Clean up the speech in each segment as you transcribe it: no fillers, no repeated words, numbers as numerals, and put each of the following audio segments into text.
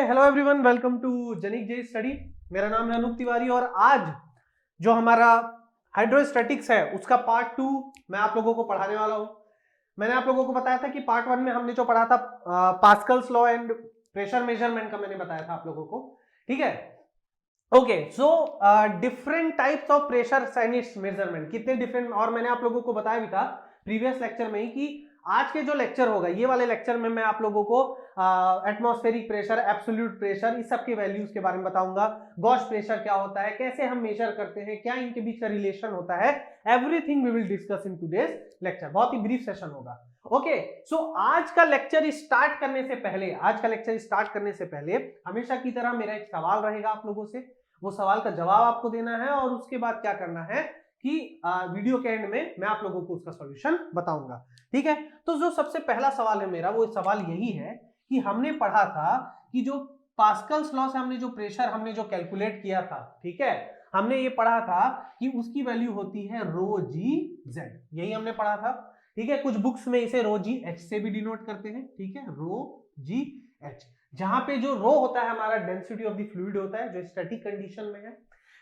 Hello everyone, welcome to जनिक जे study. मेरा नाम है अनूप तिवारी और आज जो हमारा हाइड्रोस्टैटिक्स है उसका पार्ट 2 मैं आप लोगों को पढ़ाने वाला हूं। मैंने आप लोगों को बताया था कि पार्ट 1 में हमने जो पढ़ा था Pascal's law and pressure measurement का मैंने बताया था आप लोगों को, ठीक है। Okay, so different types of pressure and its measurement, कितने डिफरेंट, और मैंने आप लोगों को बताया भी था प्रीवियस लेक्चर में ही कि आज के जो लेक्चर होगा, ये वाले लेक्चर में मैं आप लोगों को एटमॉस्फेरिक प्रेशर, एब्सोल्यूट प्रेशर, इस सब के वैल्यूज के बारे में बताऊंगा। गॉस प्रेशर क्या होता है, कैसे हम मेजर करते हैं, क्या इनके बीच का रिलेशन होता है, everything we will discuss in today's lecture. बहुत ही ब्रीफ सेशन होगा। ओके, सो आज का लेक्चर स्टार्ट करने से पहले हमेशा की तरह मेरा एक सवाल रहेगा आप लोगों से। वो सवाल का जवाब आपको देना है और उसके बाद क्या करना है कि वीडियो के एंड में मैं आप लोगों को उसका सॉल्यूशन बताऊंगा, ठीक है। तो जो सबसे पहला सवाल है मेरा, वो सवाल यही है कि हमने पढ़ा था कि जो पास्कल्स लॉ से हमने जो प्रेशर हमने जो कैलकुलेट किया था, ठीक है, हमने ये पढ़ा था कि उसकी वैल्यू होती है रो जी जेड, यही हमने पढ़ा था, ठीक है। कुछ बुक्स में इसे रो जी एच से भी डिनोट करते हैं, ठीक है, रो जी एच, जहां पे जो रो होता है हमारा डेंसिटी ऑफ द फ्लूइड होता है जो स्टैटिक कंडीशन में है,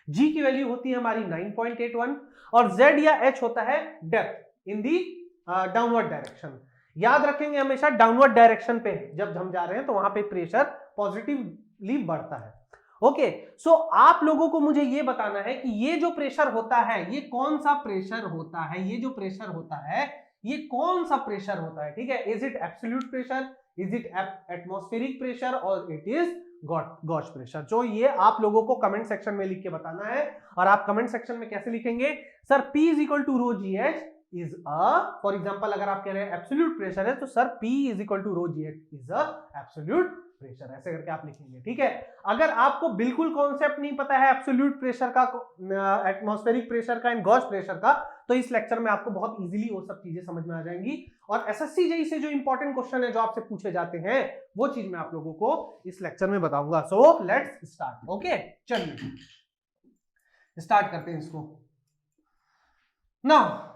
जी की वैल्यू होती है हमारी 9.81 और जेड या एच होता है depth in the downward direction. याद रखेंगे हमेशा डाउनवर्ड डायरेक्शन पे जब हम जा रहे हैं तो वहां पे प्रेशर पॉजिटिवली बढ़ता है। ओके, सो आप लोगों को मुझे ये बताना है कि ये जो प्रेशर होता है ये कौन सा प्रेशर होता है, ये जो प्रेशर होता है ये कौन सा प्रेशर होता है, ठीक है। Is it absolute pressure, is it atmospheric pressure और इट इज गॉस प्रेशर। जो ये आप लोगों को कमेंट सेक्शन में लिख के बताना है। और आप कमेंट सेक्शन में कैसे लिखेंगे, sir P is equal to rho g h is a, for example अगर आप कह रहे हैं एब्सोल्यूट प्रेशर है तो sir P is equal to rho g h is a absolute pressure, ऐसे करके आप लिखेंगे, ठीक है। अगर आपको बिल्कुल कॉन्सेप्ट नहीं पता है एब्सोल्यूट प्रेशर का, एटमॉस्फेरिक प्रेशर का एंड गॉस प्रेशर का, तो इस लेक्चर में आपको बहुत इजीली वो सब चीजें समझ में आ जाएंगी। और एसएससी जेईई से जो इंपॉर्टेंट क्वेश्चन है जो आपसे पूछे जाते हैं वो चीज मैं आप लोगों को इस लेक्चर में बताऊंगा। So let's start. ओके, चलिए स्टार्ट करते हैं इसको। Now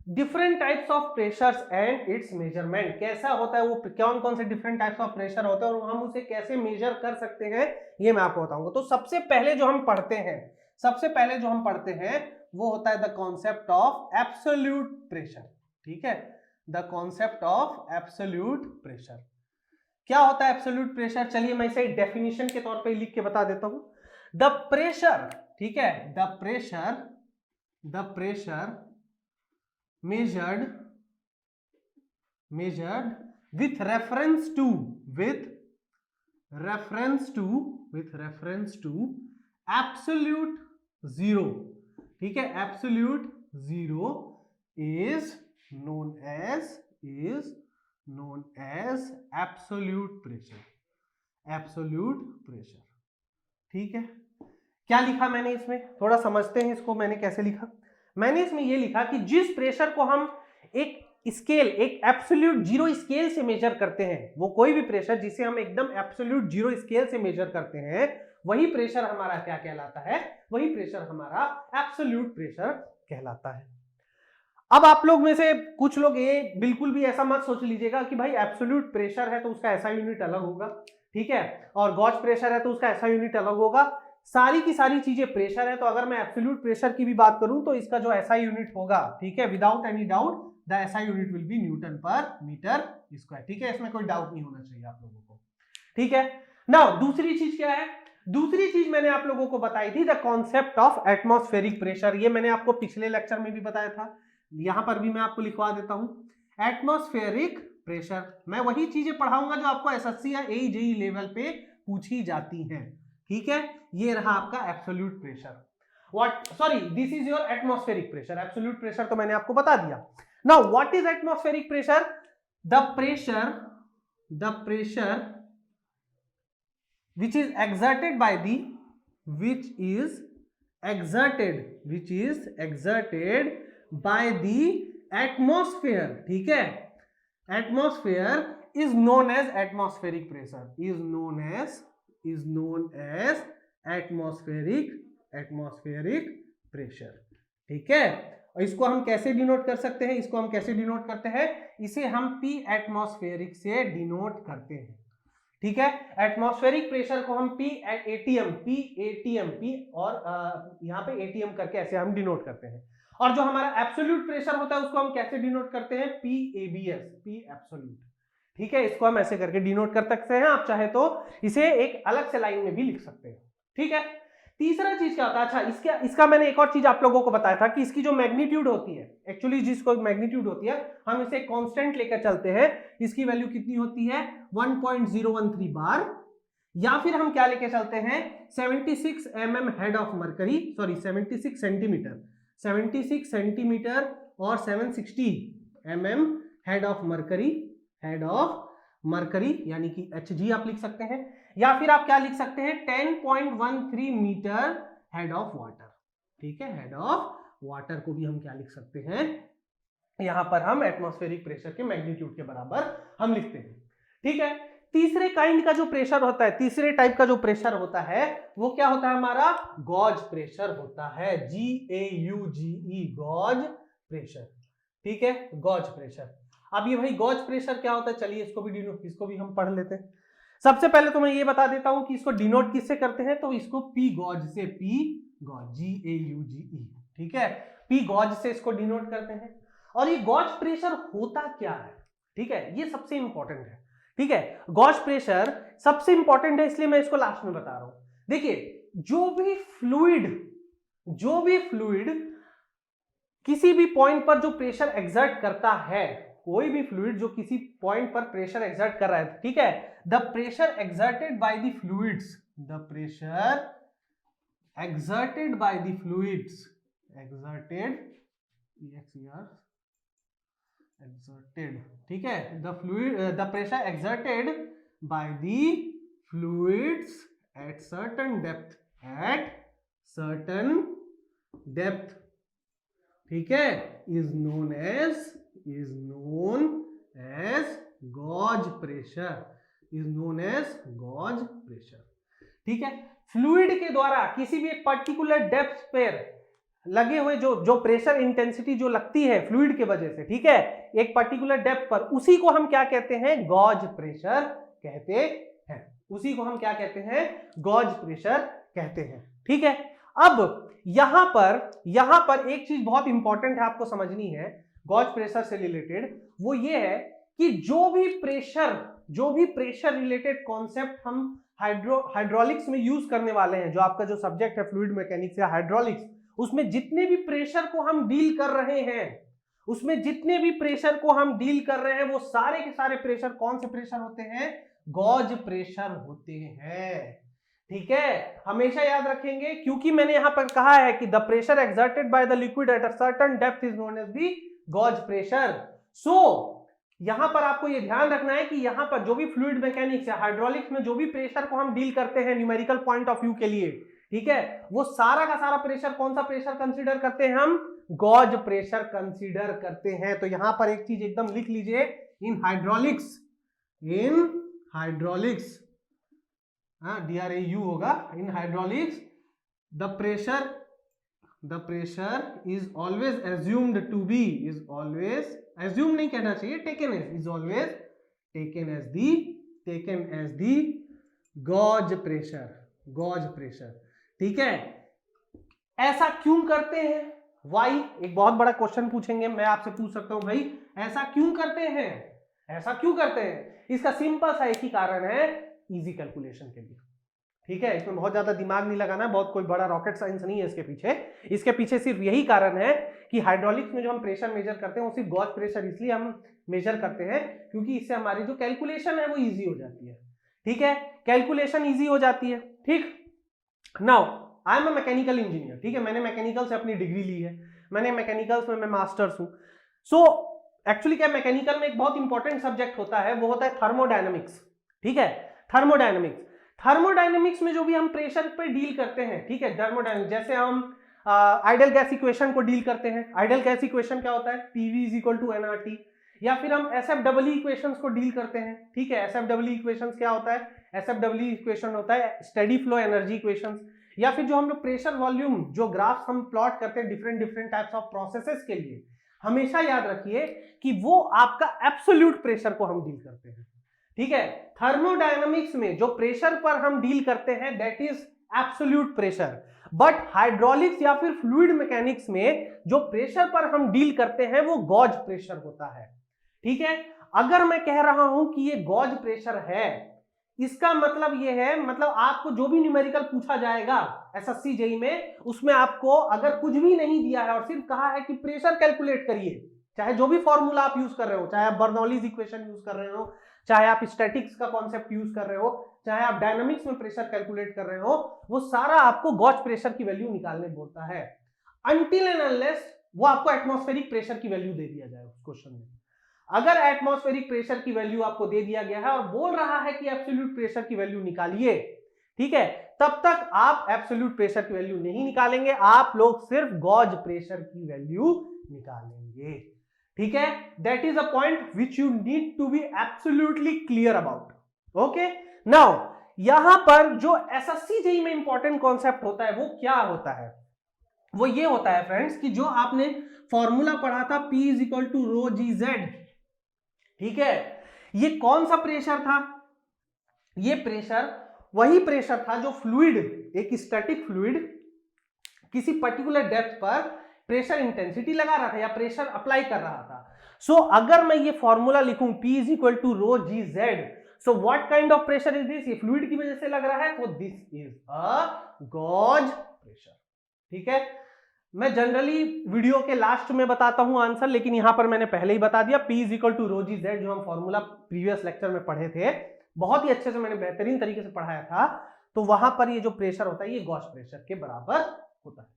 different types of pressures and its measurement, कैसा होता है वो, कौन कौन से डिफरेंट टाइप्स ऑफ प्रेशर होते हैं और हम उसे कैसे मेजर कर सकते हैं, ये मैं आपको बताऊंगा। तो सबसे पहले जो हम पढ़ते हैं वो होता है the concept of absolute pressure, ठीक है। The concept of absolute pressure, क्या होता है एब्सोल्यूट प्रेशर, चलिए मैं इसे डेफिनेशन के तौर पे लिख के बता देता हूं। द प्रेशर, ठीक है, the pressure measured with reference to absolute zero, ठीक है, absolute zero is known as absolute pressure, ठीक है। क्या लिखा मैंने इसमें, थोड़ा समझते हैं इसको। मैंने कैसे लिखा, मैंने इसमें यह लिखा कि जिस प्रेशर को हम एक स्केल, एक एब्सोल्यूट जीरो स्केल से मेजर करते हैं, वो कोई भी प्रेशर जिसे हम एकदम एब्सोल्यूट जीरो स्केल से मेजर करते हैं, वही प्रेशर हमारा क्या कहलाता है, वही प्रेशर हमारा एब्सोल्यूट प्रेशर कहलाता है। अब आप लोग में से कुछ लोग ये बिल्कुल भी ऐसा मत सोच लीजिएगा कि भाई एब्सोल्यूट प्रेशर है तो उसका ऐसा यूनिट अलग होगा, ठीक है, और गॉस प्रेशर है तो उसका ऐसा यूनिट अलग होगा। सारी की सारी चीजें प्रेशर है, तो अगर मैं एब्सोल्यूट प्रेशर की भी बात करूं तो इसका जो एसआई यूनिट होगा, ठीक है, without any doubt the SI unit will be Newton पर मीटर स्क्वायर, ठीक है, इसमें कोई डाउट नहीं होना चाहिए आप लोगों को, ठीक है। नाउ दूसरी चीज क्या है, दूसरी चीज मैंने आप लोगों को बताई थी the concept of atmospheric pressure, ये मैंने आपको पिछले लेक्चर में भी बताया था, यहां पर भी मैं आपको लिखवा देता हूं एटमॉस्फेरिक प्रेशर। मैं वही चीजें पढ़ाऊंगा जो आपको एसएससी या एईई लेवल पे पूछी जाती हैं, ठीक है। ये रहा आपका absolute pressure, what, sorry, this is your atmospheric pressure. Absolute pressure तो मैंने आपको बता दिया। Now what is atmospheric pressure, the pressure which is exerted by the atmosphere, ठीक है, atmosphere is known as atmospheric pressure, is known as atmospheric pressure, ठीक है। और इसको हम कैसे डिनोट कर सकते हैं, इसे हम P एटमॉस्फेरिक से डिनोट करते हैं, ठीक है। एटमॉस्फेरिक प्रेशर को हम पी और यहाँ पे एटीएम करके ऐसे हम डिनोट करते हैं। और जो हमारा एब्सोल्यूट प्रेशर होता है उसको हम कैसे डिनोट करते हैं, पी एब्सोल्यूट। ठीक है, इसको हम ऐसे करके डिनोट कर सकते हैं, आप चाहे तो इसे एक अलग से लाइन में भी लिख सकते हैं। ठीक है, तीसरा चीज क्या होता है, अच्छा इसका मैंने एक और चीज आप लोगों को बताया था कि इसकी जो मैग्नीट्यूड होती है, एक्चुअली जिसको मैग्नीट्यूड होती है हम इसे कांस्टेंट लेकर चलते हैं, इसकी वैल्यू कितनी होती है 1.013 बार, या फिर हम क्या लेके चलते हैं 76 mm head of mercury, sorry 76 centimetre, 76 centimetre और 760 mm हेड ऑफ मरकरी यानी कि Hg आप लिख सकते हैं, या फिर आप क्या लिख सकते हैं 10.13 मीटर हेड ऑफ वाटर। ठीक है, हेड ऑफ वाटर को भी हम क्या लिख सकते हैं, यहां पर हम एटमॉस्फेरिक प्रेशर के मैग्नीट्यूड के बराबर हम लिखते हैं। ठीक है, तीसरे काइंड का जो प्रेशर होता है, तीसरे टाइप का जो प्रेशर होता है वो क्या होता है, हमारा गॉज प्रेशर होता है, GAUGE, गॉज प्रेशर। ठीक है, गॉज प्रेशर। अब ये भाई गॉज प्रेशर क्या होता है, चलिए इसको भी हम पढ़ लेते हैं। सबसे पहले तो मैं ये बता देता हूं कि इसको डिनोट किससे करते हैं, तो इसको पी गॉज से, GAUGE। ठीक है, पी गॉज से इसको डिनोट करते हैं। और ये गॉज प्रेशर होता क्या है, ठीक है, ये सबसे इंपॉर्टेंट है। ठीक है, गॉज प्रेशर सबसे इंपॉर्टेंट है, इसलिए मैं इसको लास्ट में बता रहा हूं। देखिए, जो भी फ्लूइड किसी भी पॉइंट पर जो प्रेशर एक्सर्ट करता है, कोई भी फ्लूइड जो किसी पॉइंट पर प्रेशर एक्सर्ट कर रहा है, ठीक है, the pressure exerted by the fluids, ठीक है, the pressure exerted by the fluids at certain depth, ठीक है, is known as gauge pressure, ठीक है। फ्लूइड के द्वारा किसी भी एक पर्टिकुलर डेप्थ पर लगे हुए जो प्रेशर इंटेंसिटी जो लगती है फ्लूइड के वजह से, ठीक है, एक पर्टिकुलर डेप्थ पर, उसी को हम क्या कहते हैं, गॉज प्रेशर कहते हैं। ठीक है, अब यहां पर एक चीज बहुत इंपॉर्टेंट है, आपको समझनी है गॉज प्रेशर से रिलेटेड, वो ये है कि जो भी प्रेशर रिलेटेड कॉन्सेप्ट हम हाइड्रोलिक्स में यूज करने वाले हैं, जो आपका जो सब्जेक्ट है फ्लूइड मैकेनिक्स या हाइड्रोलिक्स, उसमें जितने भी प्रेशर को हम डील कर रहे हैं, वो सारे के सारे प्रेशर कौन से प्रेशर होते हैं, गॉज प्रेशर होते हैं। ठीक है, हमेशा याद रखेंगे, क्योंकि मैंने यहां पर कहा है कि the pressure exerted by the liquid at a certain depth is known as the gauge pressure. So यहां पर आपको यह ध्यान रखना है कि यहां पर जो भी फ्लूइड मैकेनिक्स या हाइड्रोलिक्स में जो भी प्रेशर को हम डील करते हैं न्यूमेरिकल पॉइंट ऑफ व्यू के लिए, ठीक है, वो सारा का सारा प्रेशर कौन सा प्रेशर कंसीडर करते हैं, हम गॉज प्रेशर कंसीडर करते हैं। तो यहां पर एक चीज एकदम लिख लीजिए, इन हाइड्रोलिक्स DRAU होगा, in hydraulics the pressure is always assumed to be, assume नहीं कहना चाहिए, taken as the gauge pressure. ठीक है, ऐसा क्यों करते हैं, वाई, एक बहुत बड़ा क्वेश्चन पूछेंगे, मैं आपसे पूछ सकता हूं भाई ऐसा क्यों करते हैं, इसका सिंपल सा एक ही कारण है, इजी कैलकुलेशन के लिए। ठीक है, इसमें बहुत ज्यादा दिमाग नहीं लगाना है, बहुत कोई बड़ा रॉकेट साइंस नहीं है इसके पीछे सिर्फ यही कारण है कि हाइड्रोलिक्स में जो हम प्रेशर मेजर करते हैं वो सिर्फ गॉज प्रेशर इसलिए हम मेजर करते हैं क्योंकि इससे हमारी जो कैलकुलेशन है वो इजी हो जाती है। ठीक है, कैलकुलेशन इजी हो जाती है। ठीक, now I am a mechanical engineer, ठीक है, मैंने मैकेनिकल से अपनी डिग्री ली है, मैंने मैकेनिकल्स में मैं मास्टर्स हूं। सो एक्चुअली क्या मैकेनिकल में एक बहुत इंपॉर्टेंट सब्जेक्ट होता है, वो होता है थर्मोडायनेमिक्स। ठीक है, थर्मोडायनेमिक्स में जो भी हम प्रेशर पे डील करते हैं, ठीक है, थर्मोडायनेमिक्स जैसे हम आइडियल गैस इक्वेशन को डील करते हैं, आइडियल गैस इक्वेशन क्या होता है, PV = nRT, या फिर हम SFEE इक्वेशंस को डील करते हैं। ठीक है, SFEE इक्वेशंस क्या होता है, SFEE इक्वेशन होता है स्टेडी फ्लो एनर्जी इक्वेशंस, या फिर जो हम लोग प्रेशर वॉल्यूम जो ग्राफ्स हम प्लॉट करते हैं डिफरेंट टाइप्स ऑफ प्रोसेसेस के लिए, हमेशा याद रखिए कि वो आपका एब्सोल्यूट प्रेशर को हम डील करते हैं। ठीक है, थर्मोडायनामिक्स में जो प्रेशर पर हम डील करते हैं that is absolute pressure, but hydraulics या फिर फ्लूइड मैकेनिक्स में जो प्रेशर पर हम डील करते हैं वो गॉज प्रेशर होता है। ठीक है, अगर मैं कह रहा हूं कि ये गॉज प्रेशर है, इसका मतलब ये है, मतलब आपको जो भी न्यूमेरिकल पूछा जाएगा एसएससी जेईई में, उसमें आपको अगर कुछ भी नहीं दिया है और सिर्फ कहा है कि प्रेशर कैलकुलेट करिए, चाहे जो भी फॉर्मूला आप यूज कर रहे हो, चाहे आप बर्नौलीज इक्वेशन यूज कर रहे हो, चाहे आप स्टैटिक्स का कॉन्सेप्ट यूज कर रहे हो, चाहे आप डायनामिक्स में प्रेशर कैलकुलेट कर रहे हो, वो सारा आपको गॉज प्रेशर की वैल्यू निकालने बोलता है, अनटिल एंड अनलेस वो आपको एटमॉस्फेरिक प्रेशर की वैल्यू दे दिया जाए उस क्वेश्चन में। अगर एटमॉस्फेरिक प्रेशर की वैल्यू आपको दे दिया गया है और बोल रहा है कि एब्सोल्यूट प्रेशर की वैल्यू निकालिए, ठीक है, तब तक आप एब्सोल्यूट प्रेशर की वैल्यू नहीं निकालेंगे, आप लोग सिर्फ गॉज प्रेशर की वैल्यू निकालेंगे। ठीक है, that is a point which you need to be absolutely clear about. Okay, now यहां पर जो एसएससी जेईई में इंपॉर्टेंट कॉन्सेप्ट होता है वो क्या होता है, वो ये होता है फ्रेंड्स कि जो आपने फॉर्मूला पढ़ा था P is equal to rho g z, ठीक है, ये कौन सा प्रेशर था, ये प्रेशर वही प्रेशर था जो फ्लूइड, एक स्टैटिक फ्लूइड किसी पर्टिकुलर डेप्थ पर प्रेशर इंटेंसिटी लगा रहा था या प्रेशर अप्लाई कर रहा था। सो अगर मैं ये फॉर्मूला लिखूं P is equal to rho g z, so what kind of pressure is this, ये फ्लूइड की वजह से लग रहा है, तो this is a gauge pressure. ठीक है, मैं जनरली वीडियो के लास्ट में बताता हूं आंसर, लेकिन यहां पर मैंने पहले ही बता दिया, P is equal to rho g z, जो हम फॉर्मूला प्रीवियस लेक्चर में पढ़े थे, बहुत ही अच्छे से मैंने बेहतरीन तरीके से पढ़ाया था, तो वहां पर ये जो प्रेशर होता है ये गॉज प्रेशर के बराबर होता है।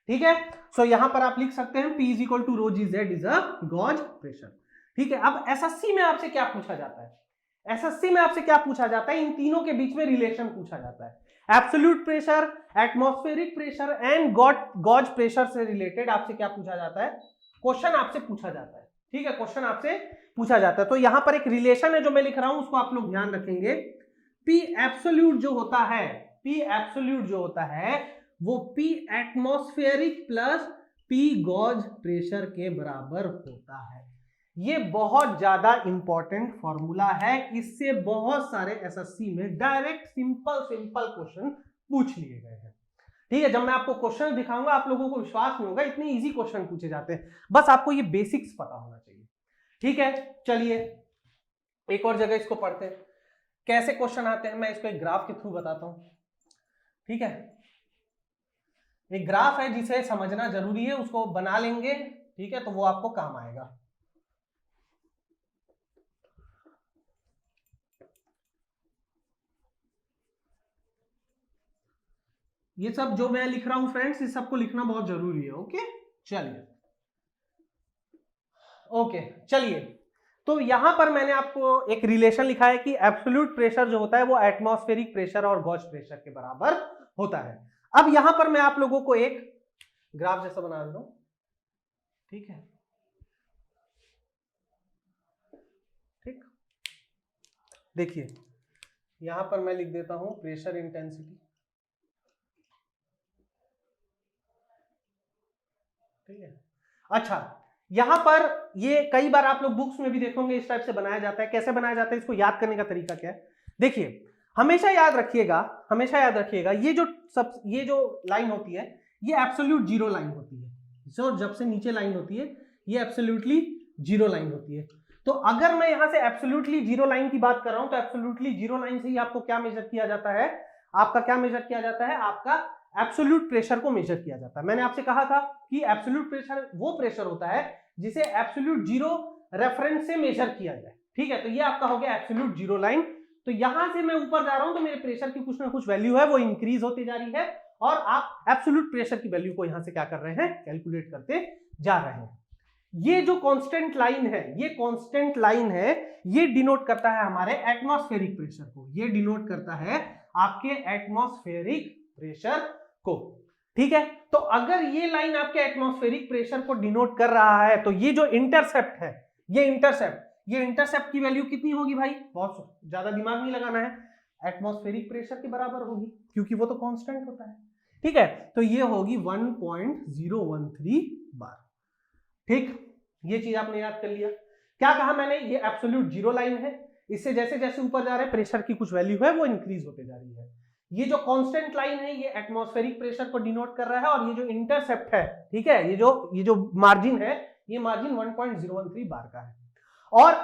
ठीक है, सो यहां पर आप लिख सकते हैं P is equal to rho g z is a gauge pressure. ठीक है, अब एसएससी में आपसे क्या पूछा जाता है, एसएससी में आपसे क्या पूछा जाता है, इन तीनों के बीच में रिलेशन पूछा जाता है, absolute pressure, atmospheric pressure and gauge pressure से रिलेटेड आपसे क्या पूछा जाता है, क्वेश्चन आपसे पूछा जाता है। ठीक है, क्वेश्चन आपसे पूछा जाता है, तो यहां पर एक रिलेशन है जो मैं लिख रहा हूं, उसको आप लोग ध्यान रखेंगे। P एब्सोल्यूट जो होता है, P एब्सोल्यूट जो होता है वो P atmospheric plus P gauge pressure के बराबर होता है। ये बहुत ज्यादा इंपॉर्टेंट फॉर्मूला है, इससे बहुत सारे एसएससी में डायरेक्ट सिंपल क्वेश्चन पूछ लिए गए हैं। ठीक है, जब मैं आपको क्वेश्चन दिखाऊंगा आप लोगों को विश्वास नहीं होगा, इतने इजी क्वेश्चन पूछे जाते हैं, बस आपको ये बेसिक्स पता होना चाहिए। ठीक है, चलिए एक और जगह इसको पढ़ते हैं, कैसे क्वेश्चन आते हैं, मैं इसको एक ग्राफ के थ्रू बताता हूं। ठीक है, एक ग्राफ है जिसे समझना जरूरी है, उसको बना लेंगे, ठीक है, तो वो आपको काम आएगा। ये सब जो मैं लिख रहा हूं फ्रेंड्स, इस सबको लिखना बहुत जरूरी है। ओके, चलिए, ओके चलिए, तो यहां पर मैंने आपको एक रिलेशन लिखा है कि एब्सोल्यूट प्रेशर जो होता है वो एटमॉस्फेरिक प्रेशर और गॉज प्रेशर के बराबर होता है। अब यहां पर मैं आप लोगों को एक ग्राफ जैसा बना देता हूं, ठीक है, ठीक, देखिए यहां पर मैं लिख देता हूं प्रेशर इंटेंसिटी, ठीक है। अच्छा, यहां पर ये कई बार आप लोग बुक्स में भी देखोगे इस टाइप से बनाया जाता है, कैसे बनाया जाता है, इसको याद करने का तरीका क्या है, देखिए हमेशा याद रखिएगा, ये जो लाइन होती है ये एब्सोल्यूट जीरो लाइन होती है, जो जब से नीचे लाइन होती है ये एब्सोल्यूटली जीरो लाइन होती है। तो अगर मैं यहां से एब्सोल्यूटली जीरो लाइन की बात कर रहा हूं, तो एब्सोल्यूटली जीरो लाइन से ही आपको क्या मेजर किया जाता है, आपका एब्सोल्यूट प्रेशर को मेजर किया जाता है। मैंने आपसे कहा था कि एब्सोल्यूट प्रेशर वो प्रेशर होता है जिसे एब्सोल्यूट जीरो रेफरेंस से मेजर किया जाए। ठीक है, तो ये आपका हो गया एब्सोल्यूट जीरो लाइन। तो यहां से मैं ऊपर जा रहा हूं तो मेरे प्रेशर की कुछ ना कुछ वैल्यू है वो इंक्रीज होती जा रही है, और आप एब्सोल्यूट प्रेशर की वैल्यू को यहां से क्या कर रहे हैं, कैलकुलेट करते जा रहे हैं। ये जो कांस्टेंट लाइन है, ये डिनोट करता है हमारे एटमॉस्फेरिक प्रेशर को, ये डिनोट करता है आपके एटमॉस्फेरिक प्रेशर को। ठीक है, तो अगर ये लाइन आपके एटमॉस्फेरिक प्रेशर को डिनोट कर रहा है, तो ये जो इंटरसेप्ट है, ये इंटरसेप्ट की वैल्यू कितनी होगी भाई, बहुत ज्यादा दिमाग नहीं लगाना है, एटमॉस्फेरिक प्रेशर के बराबर होगी, क्योंकि वो तो कांस्टेंट होता है। ठीक है, तो ये होगी 1.013 बार। ठीक, ये चीज आपने याद कर लिया। क्या कहा मैंने, ये एब्सोल्यूट जीरो लाइन है, इससे जैसे जैसे ऊपर जा रहे हैं प्रेशर की कुछ वैल्यू है वो इंक्रीज होते जा रही है। ये जो कांस्टेंट लाइन है ये एटमॉस्फेरिक प्रेशर को डिनोट कर रहा है, और ये जो इंटरसेप्ट है, ठीक है, ये जो मार्जिन है, ये मार्जिन 1.013 बार का है। और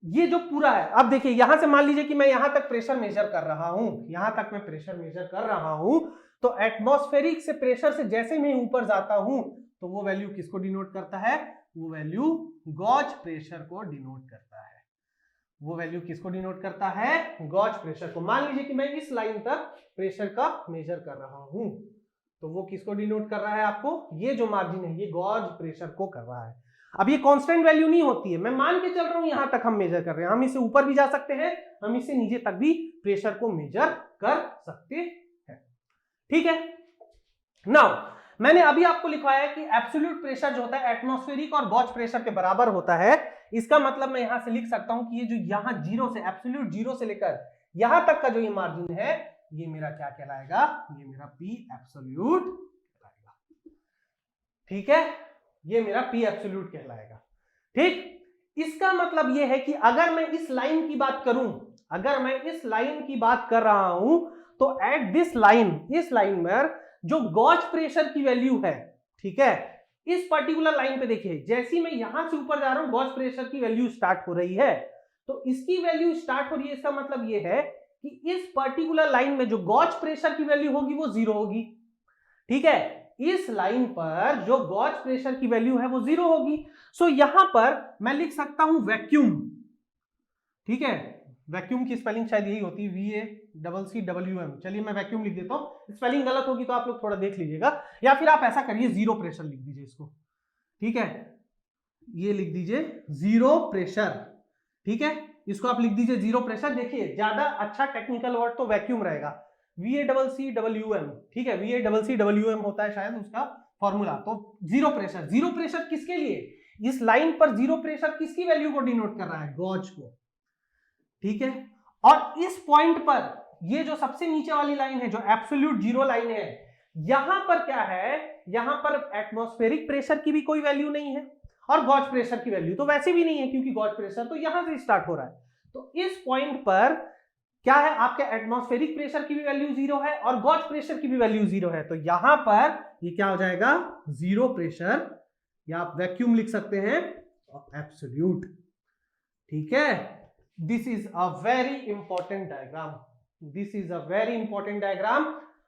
ये जो पूरा है, अब देखिए यहां से मान लीजिए कि मैं यहां तक प्रेशर मेजर कर रहा हूं, यहां तक मैं प्रेशर मेजर कर रहा हूं, तो एटमॉस्फेरिक से प्रेशर से जैसे मैं ऊपर जाता हूं तो वो वैल्यू किसको डिनोट करता है? वो वैल्यू गॉज प्रेशर को डिनोट करता है। वो वैल्यू किसको डिनोट करता है? गॉज प्रेशर को। मान लीजिए कि मैं इस लाइन तक प्रेशर का मेजर कर रहा हूं, तो वो किसको डिनोट कर रहा है आपको? ये जो मार्जिन है ये गॉज प्रेशर को कर रहा है। अब ये कांस्टेंट वैल्यू नहीं होती है, मैं मान के चल रहा हूं यहां तक हम मेजर कर रहे हैं, हम इससे ऊपर भी जा सकते हैं, हम इससे नीचे तक भी प्रेशर को मेजर कर सकते हैं, ठीक है। नाउ मैंने अभी आपको लिखवाया है कि एब्सोल्यूट प्रेशर जो होता है एटमॉस्फेरिक और गॉज प्रेशर के बराबर होता है। इसका मतलब मैं यहां से लिख सकता हूं कि ये जो यहां जीरो से, एब्सोल्यूट जीरो से लेकर यहां तक का जो ये मार्जिन है, ये मेरा क्या कहलाएगा? ये मेरा पी एब्सोल्यूट कहलाएगा, ठीक है, ये मेरा पी एब्सोल्यूट कहलाएगा, ठीक। इसका मतलब ये है कि अगर मैं इस लाइन की बात करूं, अगर मैं इस लाइन की बात कर रहा हूं, तो एट दिस लाइन, इस लाइन में जो गॉज प्रेशर की वैल्यू है, ठीक है, इस पर्टिकुलर लाइन पे देखिए, जैसी मैं यहां से ऊपर जा रहा हूं गॉज प्रेशर की वैल्यू स्टार्ट हो रही है, तो इसकी वैल्यू स्टार्ट हो रही है। इसका मतलब ये है कि इस पर्टिकुलर लाइन में जो गॉज प्रेशर की वैल्यू होगी वो जीरो होगी, ठीक है। इस लाइन पर जो गॉज प्रेशर की वैल्यू है वो जीरो होगी। सो यहां पर मैं लिख सकता हूं वैक्यूम, ठीक है, वैक्यूम की स्पेलिंग शायद यही होती है, VACCWM। चलिए मैं वैक्यूम लिख देता हूं, स्पेलिंग गलत होगी तो आप लोग थोड़ा देख लीजिएगा, या फिर आप ऐसा करिए जीरो प्रेशर लिख दीजिए इसको, ठीक है, ये लिख दीजिए जीरो प्रेशर, ठीक है, इसको आप लिख दीजिए जीरो प्रेशर। देखिए ज्यादा अच्छा टेक्निकल वर्ड तो वैक्यूम रहेगा, VACCWM, ठीक है, VACCWM होता है शायद उसका फॉर्मूला। तो जीरो प्रेशर, जीरो प्रेशर किसके लिए? इस लाइन पर जीरो प्रेशर किसकी वैल्यू को डिनोट कर रहा है? गॉज को, ठीक है। और इस पॉइंट पर ये जो सबसे नीचे वाली लाइन है, जो एब्सोल्यूट जीरो लाइन है, यहां पर क्या है? यहां पर एटमॉस्फेरिक प्रेशर की भी कोई वैल्यू नहीं है, और गॉज प्रेशर की वैल्यू तो वैसे भी नहीं है, क्योंकि गॉज प्रेशर तो यहां से स्टार्ट हो रहा है। तो इस पॉइंट पर क्या है? आपके एटमॉस्फेरिक प्रेशर की भी वैल्यू जीरो है और गॉज प्रेशर की भी वैल्यू जीरो है, तो यहां पर ये क्या हो जाएगा? जीरो प्रेशर, या आप वैक्यूम लिख सकते हैं एब्सोल्यूट, ठीक है। This is a very important diagram, this is a very important diagram,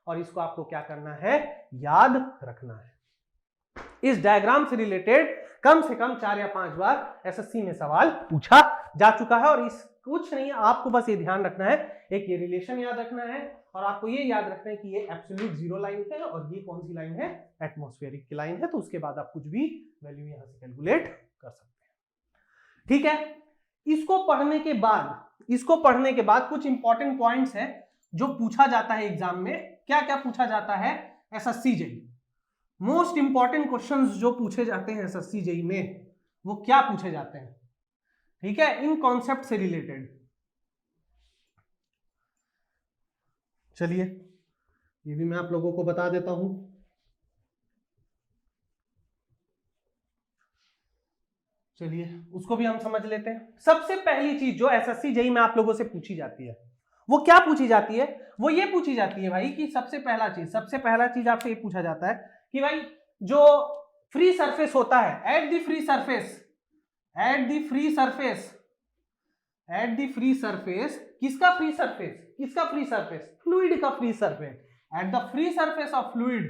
और इसको आपको क्या करना है? याद रखना है। इस डायग्राम से रिलेटेड कम से कम 4 या 5 बार एसएससी में सवाल पूछा जा चुका है, और इस कुछ नहीं है, आपको बस ये ध्यान रखना है, एक ये रिलेशन याद रखना है, और आपको ये याद रखना है कि ये एब्सोल्यूट जीरो लाइन है और ये कौन सी लाइन है? एटमॉस्फेरिक की लाइन है। तो उसके बाद आप कुछ भी वैल्यू यहां से कैलकुलेट कर सकते हैं, ठीक है। इसको पढ़ने के बाद कुछ इंपॉर्टेंट पॉइंट्स है जो पूछा जाता है एग्जाम में। क्या क्या पूछा जाता है? SSC JEE most important questions जो पूछे जाते हैं एसएससी जेईई में, वो क्या पूछे जाते हैं, ठीक है, इन कॉन्सेप्ट से रिलेटेड। चलिए ये भी मैं आप लोगों को बता देता हूं। चलिए उसको भी हम समझ लेते हैं। सबसे पहली चीज जो एसएससी जेईई में आप लोगों से पूछी जाती है, वो क्या पूछी जाती है? वो ये पूछी जाती है भाई कि सबसे पहला चीज आपसे ये पूछा जाता है कि भाई जो फ्री सरफेस होता है, एट द फ्री सरफेस, किसका फ्री सरफेस? फ्लूइड का free surface. At the free surface of fluid,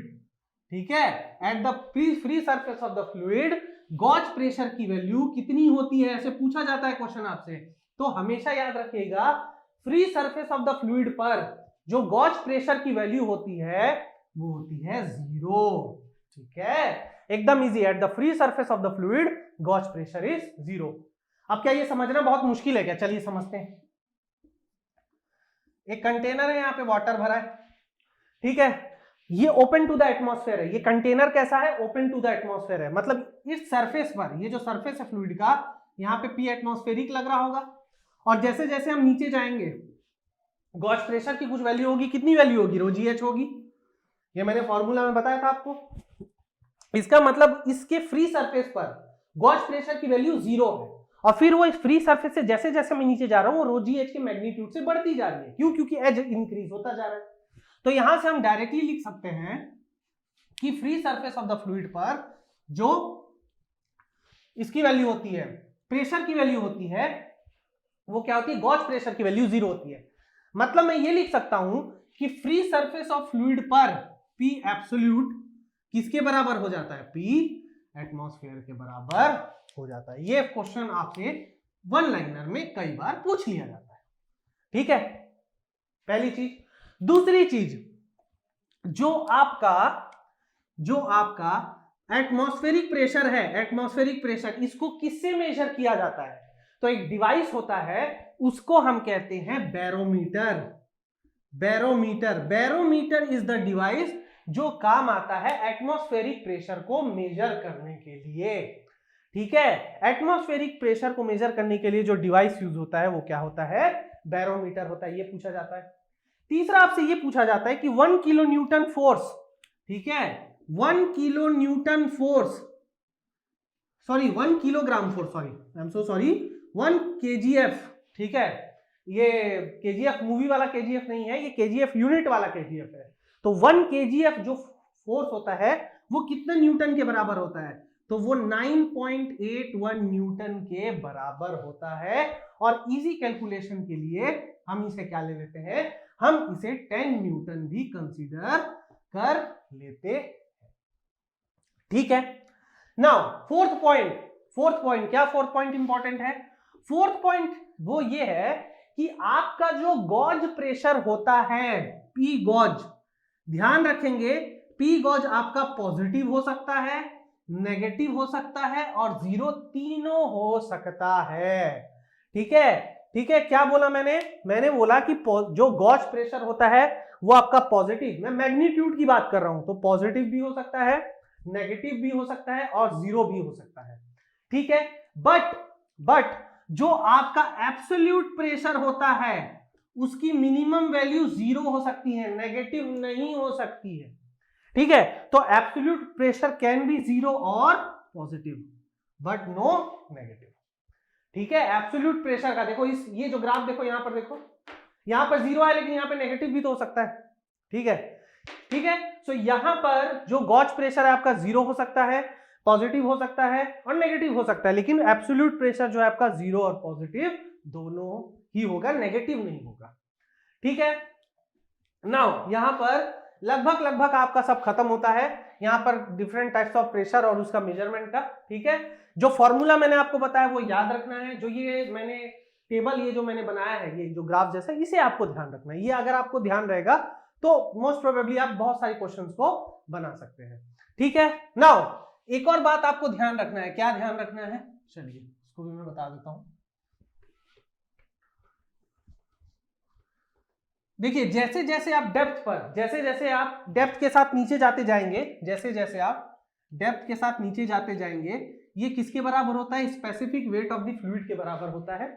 ठीक है, at the free surface of the fluid gauge pressure की वैल्यू कितनी होती है? ऐसे पूछा जाता है क्वेश्चन आपसे। तो हमेशा याद रखिएगा, free surface of the fluid पर जो गॉज प्रेशर की वैल्यू होती है वो होती है जीरो, ठीक है, एकदम easy. At the free surface of the fluid gauge pressure is zero. अब क्या ये समझना बहुत मुश्किल है क्या? चलिए समझते हैं। एक कंटेनर है, यहां पे वाटर भरा है, ठीक है, ये ओपन टू द एटमॉस्फेयर है। ये कंटेनर कैसा है? ओपन टू द एटमॉस्फेयर है, मतलब इस सरफेस पर, ये जो सरफेस है फ्लूइड का, यहाँ पे पी एटमॉस्फेरिक लग रहा होगा, और जैसे जैसे हम नीचे जाएंगे गॉज प्रेशर की कुछ वैल्यू होगी। कितनी वैल्यू होगी? रो जी एच होगी, ये मैंने फॉर्मूला में बताया था आपको। इसका मतलब इसके फ्री सरफेस पर गॉज प्रेशर की वैल्यू जीरो है, और फिर वो फ्री सरफेस से जैसे जैसे मैं नीचे जा रहा हूं वो रो जी एच के मैग्नीट्यूड से बढ़ती जा रही है। क्यों? क्योंकि एज इंक्रीज होता जा रहा है। तो यहां से हम डायरेक्टली लिख सकते हैं कि free surface of the fluid पर जो इसकी वैल्यू होती है, प्रेशर की वैल्यू होती है, वो क्या होती है? गॉज प्रेशर की वैल्यू 0 होती है। मतलब मैं ये लिख सकता हूं कि फ्री सरफेस ऑफ फ्लूइड पर P एब्सोल्यूट किसके बराबर हो जाता है? P एटमॉस्फेयर के बराबर हो जाता है। ये क्वेश्चन आपसे वन लाइनर में कई बार पूछ लिया जाता है। ठीक है, पहली चीज। दूसरी चीज, जो आपका एटमॉस्फेरिक प्रेशर है, एटमॉस्फेरिक प्रेशर, इसको किससे मेजर किया जाता है? तो एक डिवाइस होता है, उसको हम कहते हैं barometer. Barometer is the device जो काम आता है एटमॉस्फेरिक प्रेशर को मेजर करने के लिए। ठीक है, एटमॉस्फेरिक प्रेशर को मेजर करने के लिए जो डिवाइस यूज होता है वो क्या होता है? बैरोमीटर होता है। ये पूछा जाता है। तीसरा आपसे ये पूछा जाता है कि 1 किलो न्यूटन फोर्स, ठीक है, 1 kilo Newton force, sorry 1 kilogram force, sorry I am so sorry, 1 KGF, ठीक है, ये केजीएफ मूवी वाला केजीएफ नहीं है, ये केजीएफ यूनिट वाला केजीएफ है। तो 1 केजीएफ जो फोर्स होता है वो कितने न्यूटन के बराबर होता है? तो वो 9.81 न्यूटन के बराबर होता है। और इजी कैलकुलेशन के लिए हम इसे क्या ले लेते हैं? हम इसे 10 न्यूटन भी कंसीडर कर लेते हैं। ठीक है, नाउ फोर्थ पॉइंट क्या फोर्थ पॉइंट इंपॉर्टेंट है? फोर्थ पॉइंट वो ये है कि आपका जो गॉज प्रेशर होता है, पी गॉज, ध्यान रखेंगे, पी गॉज आपका पॉजिटिव हो सकता है, नेगेटिव हो सकता है और 0 तीनों हो सकता है। ठीक है, ठीक है, क्या बोला मैंने बोला कि जो गॉज प्रेशर होता है वो आपका पॉजिटिव, मैं मैग्नीट्यूड की बात कर रहा हूं, तो पॉजिटिव भी हो सकता है, नेगेटिव भी हो सकता है और 0 भी हो सकता है। ठीक है, बट जो आपका एब्सोल्यूट प्रेशर होता है उसकी मिनिमम वैल्यू 0 हो सकती है, नेगेटिव नहीं हो सकती है। ठीक है, तो एब्सोल्यूट प्रेशर कैन बी 0 और पॉजिटिव बट नो नेगेटिव। ठीक है, एब्सोल्यूट प्रेशर का देखो, ये जो ग्राफ देखो, यहां पर देखो, यहां पर 0 है लेकिन यहां पर नेगेटिव भी तो हो सकता है। ठीक है, ठीक है, तो यहां पर जो गॉज प्रेशर है आपका 0 हो सकता है, पॉजिटिव हो सकता है और नेगेटिव हो सकता है, लेकिन एब्सोल्यूट प्रेशर जो है आपका 0 और पॉजिटिव दोनों ही होगा, नेगेटिव नहीं होगा। ठीक है, नाउ यहां पर लगभग आपका सब खत्म होता है। यहां पर डिफरेंट टाइप्स ऑफ प्रेशर और उसका मेजरमेंट का। ठीक है, जो फॉर्मूला मैंने आपको बताया वो याद रखना है। जो ये मैंने टेबल, ये जो मैंने बनाया है, ये जो ग्राफ जैसा, इसे आपको ध्यान रखना है। ये अगर आपको ध्यान रहेगा तो मोस्ट प्रोबेबली आप बहुत सारे क्वेश्चंस को बना सकते हैं। ठीक है, नाउ एक और बात आपको ध्यान रखना है। क्या ध्यान रखना है? चलिए इसको भी मैं बता देता हूं। देखिए, जैसे जैसे आप डेप्थ पर, जैसे जैसे आप डेप्थ के साथ नीचे जाते जाएंगे, जैसे जैसे आप डेप्थ के साथ नीचे जाते जाएंगे, ये किसके बराबर होता है? Specific weight of the fluid के बराबर होता है।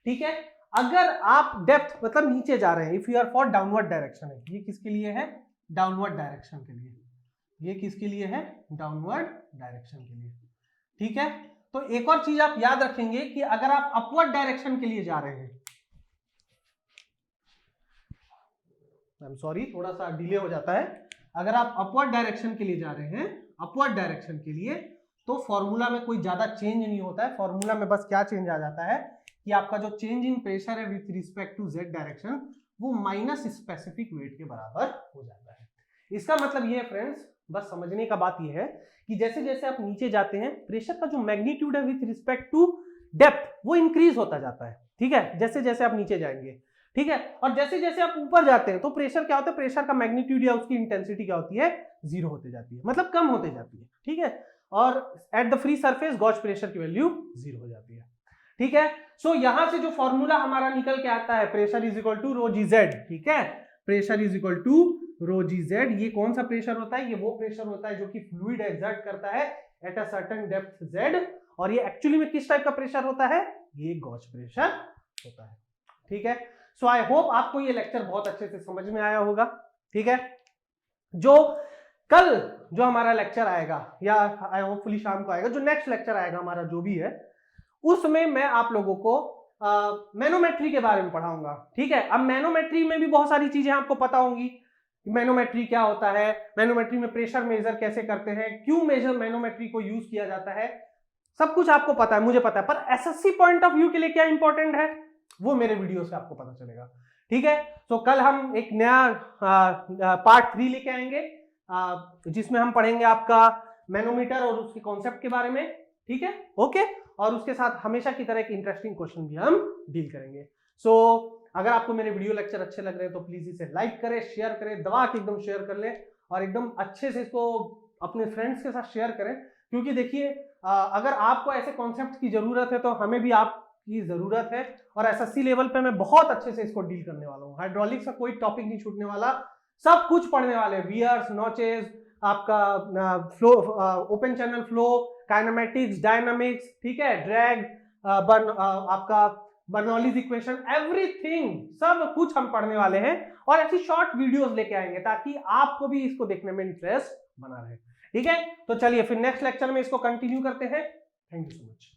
ठीक है, अगर आप डेप्थ मतलब नीचे जा रहे हैं, if you are for downward direction है, ये किसके लिए है? डाउनवर्ड डायरेक्शन के लिए। ये किसके लिए है? डाउनवर्ड डायरेक्शन के लिए। ठीक है, तो एक और चीज आप याद रखेंगे कि अगर आप अपवर्ड डायरेक्शन के लिए जा रहे हैं, आई एम सॉरी थोड़ा सा डिले हो जाता है, अगर आप अपवर्ड डायरेक्शन के लिए जा रहे हैं, अपवर्ड डायरेक्शन के लिए, तो फॉर्मूला में कोई ज्यादा चेंज नहीं होता है। फॉर्मूला में बस क्या चेंज आ जाता है कि आपका जो चेंज इन प्रेशर है with respect to z direction, वो माइनस स्पेसिफिक वेट के बराबर हो जाता है। इसका मतलब ये है फ्रेंड्स, बस समझने का बात ये है कि जैसे जैसे आप नीचे जाते हैं, प्रेशर का जो मैग्नीट्यूड है विथ रिस्पेक्ट टू डेप्थ वो इंक्रीज होता जाता है। ठीक है, जैसे जैसे आप नीचे जाएंगे। ठीक है, और जैसे जैसे आप ऊपर जाते हैं तो प्रेशर क्या होता है? प्रेशर का मैग्नीट्यूड या उसकी इंटेंसिटी क्या होती है? 0 होते जाती है, मतलब कम होते जाती है। ठीक है, और at the free surface gauge pressure की वैल्यू 0 हो जाती है। ठीक है, सो यहां से जो फॉर्मूला हमारा निकल के आता है, pressure is equal to rho g z. ठीक है, pressure is equal to rho g z. ये कौन सा प्रेशर होता है? ये वो प्रेशर होता है जो कि फ्लूइड एक्सर्ट करता है eight a certain depth Z. और ये एक्चुअली में किस टाइप का प्रेशर होता है? ये गॉज प्रेशर होता है। ठीक है, सो आई होप आपको ये लेक्चर बहुत अच्छे से समझ में आया होगा। ठीक है, जो कल जो हमारा लेक्चर आएगा, या आई होपफुली शाम को आएगा, जो नेक्स्ट लेक्चर आएगा हमारा जो भी है, उसमें मैं आप लोगों को मैनोमेट्री के बारे में पढ़ाऊंगा। ठीक है, अब मैनोमेट्री में भी बहुत सारी चीजें आपको पता होंगी। मैनोमेट्री क्या होता है, मैनोमेट्री में प्रेशर मेजर कैसे करते हैं, क्यों मेजर मैनोमेट्री को यूज किया जाता है, सब कुछ आपको पता है, मुझे पता है। पर एसएससी पॉइंट ऑफ व्यू के लिए क्या इंपॉर्टेंट है वो मेरे वीडियो से आपको पता चलेगा। ठीक है, तो कल हम एक नया पार्ट 3 लेके आएंगे जिसमें हम पढ़ेंगे आपका मैनोमीटर और उसके कॉन्सेप्ट के बारे में। ठीक है, ओके, और उसके साथ हमेशा की तरह एक इंटरेस्टिंग क्वेश्चन भी हम डील करेंगे। सो अगर आपको मेरे वीडियो लेक्चर अच्छे लग रहे हैं तो प्लीज इसे लाइक करें, शेयर करें, दबा के एकदम शेयर कर लें और एकदम अच्छे से इसको अपने फ्रेंड्स के साथ शेयर करें, क्योंकि देखिए अगर आपको ऐसे कॉन्सेप्ट की जरूरत है तो हमें भी आपकी जरूरत है। और एसएससी लेवल पे मैं बहुत अच्छे से इसको डील करने वाला हूँ। हाइड्रोलिक्स का कोई टॉपिक नहीं छूटने वाला, सब कुछ पढ़ने वाले, वियर्स, नॉचेस, आपका flow, open channel flow, kinematics, dynamics, ठीक है, ड्रैग, आपका बर्नौलीज इक्वेशन, एवरीथिंग, सब कुछ हम पढ़ने वाले हैं और ऐसी शॉर्ट वीडियोस लेके आएंगे ताकि आपको भी इसको देखने में इंटरेस्ट बना रहे। ठीक है, तो चलिए फिर नेक्स्ट लेक्चर में इसको कंटिन्यू करते हैं। Thank you so much.